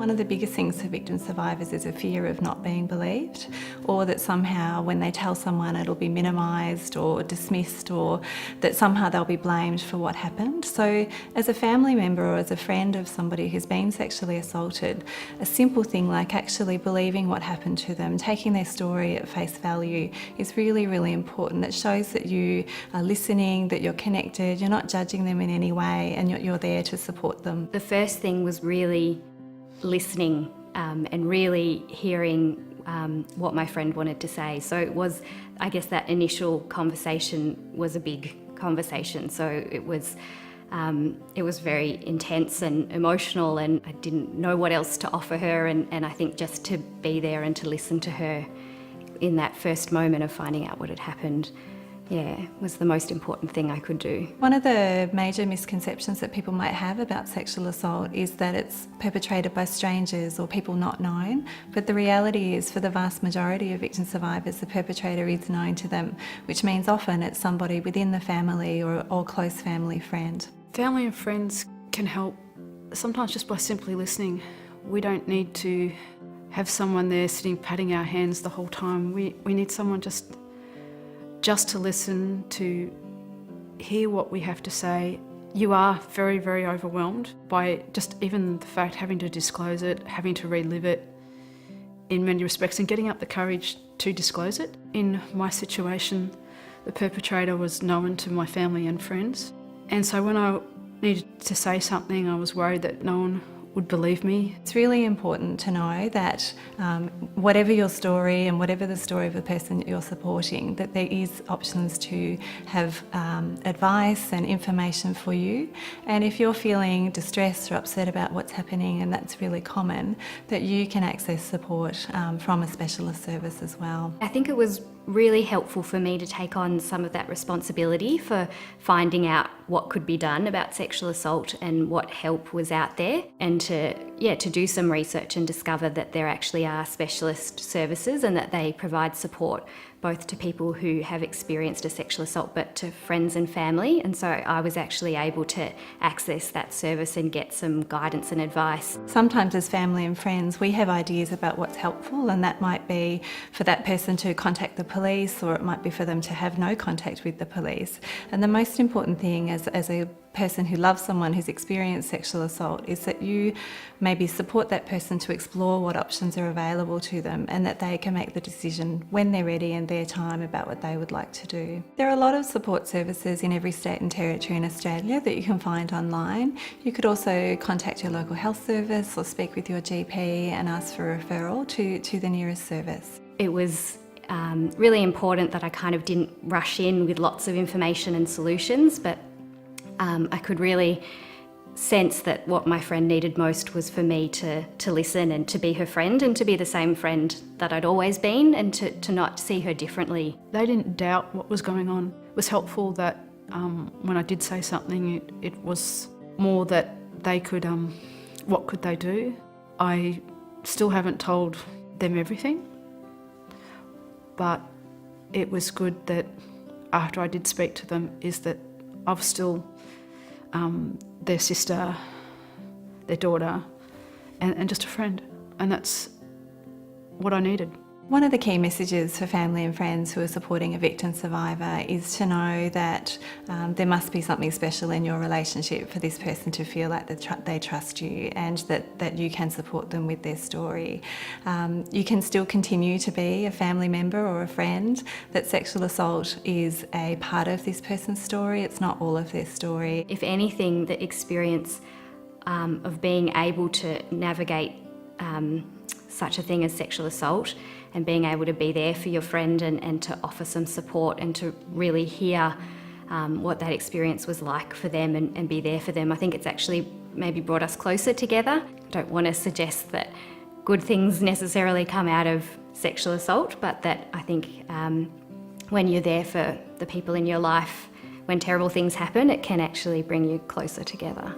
One of the biggest things for victim survivors is a fear of not being believed, or that somehow when they tell someone it'll be minimised or dismissed, or that somehow they'll be blamed for what happened. So as a family member or as a friend of somebody who's been sexually assaulted, a simple thing like actually believing what happened to them, taking their story at face value is really, really important. It shows that you are listening, that you're connected, you're not judging them in any way, and you're there to support them. The first thing was really listening and really hearing what my friend wanted to say. So it was, I guess, that initial conversation was a big conversation. So it was very intense and emotional, and I didn't know what else to offer her, and I think just to be there and to listen to her in that first moment of finding out what had happened, was the most important thing I could do. One of the major misconceptions that people might have about sexual assault is that it's perpetrated by strangers or people not known, but the reality is for the vast majority of victim survivors, the perpetrator is known to them, which means often it's somebody within the family or close family friend. Family and friends can help, sometimes just by simply listening. We don't need to have someone there sitting patting our hands the whole time. We need someone just to listen, to hear what we have to say. You are very, very overwhelmed by just even the fact having to disclose it, having to relive it in many respects, and getting up the courage to disclose it. In my situation, the perpetrator was known to my family and friends, and so when I needed to say something, I was worried that no one would believe me. It's really important to know that whatever your story and whatever the story of the person that you're supporting, that there is options to have advice and information for you. And if you're feeling distressed or upset about what's happening, and that's really common, that you can access support from a specialist service as well. I think it was really helpful for me to take on some of that responsibility for finding out what could be done about sexual assault and what help was out there, and to do some research and discover that there actually are specialist services and that they provide support both to people who have experienced a sexual assault but to friends and family. And so I was actually able to access that service and get some guidance and advice. Sometimes as family and friends we have ideas about what's helpful, and that might be for that person to contact the police, or it might be for them to have no contact with the police. And the most important thing as a person who loves someone who's experienced sexual assault is that you maybe support that person to explore what options are available to them, and that they can make the decision when they're ready and their time about what they would like to do. There are a lot of support services in every state and territory in Australia that you can find online. You could also contact your local health service or speak with your GP and ask for a referral to the nearest service. It was really important that I kind of didn't rush in with lots of information and solutions, but I could really sense that what my friend needed most was for me to listen and to be her friend, and to be the same friend that I'd always been, and to not see her differently. They didn't doubt what was going on. It was helpful that when I did say something, it was more that they could, what could they do? I still haven't told them everything, but it was good that after I did speak to them is that I've still their sister, their daughter, and just a friend, and that's what I needed. One of the key messages for family and friends who are supporting a victim survivor is to know that there must be something special in your relationship for this person to feel like they trust you, and that you can support them with their story. You can still continue to be a family member or a friend, that sexual assault is a part of this person's story, it's not all of their story. If anything, the experience of being able to navigate such a thing as sexual assault, and being able to be there for your friend and to offer some support and to really hear what that experience was like for them and be there for them. I think it's actually maybe brought us closer together. I don't want to suggest that good things necessarily come out of sexual assault, but that I think when you're there for the people in your life, when terrible things happen, it can actually bring you closer together.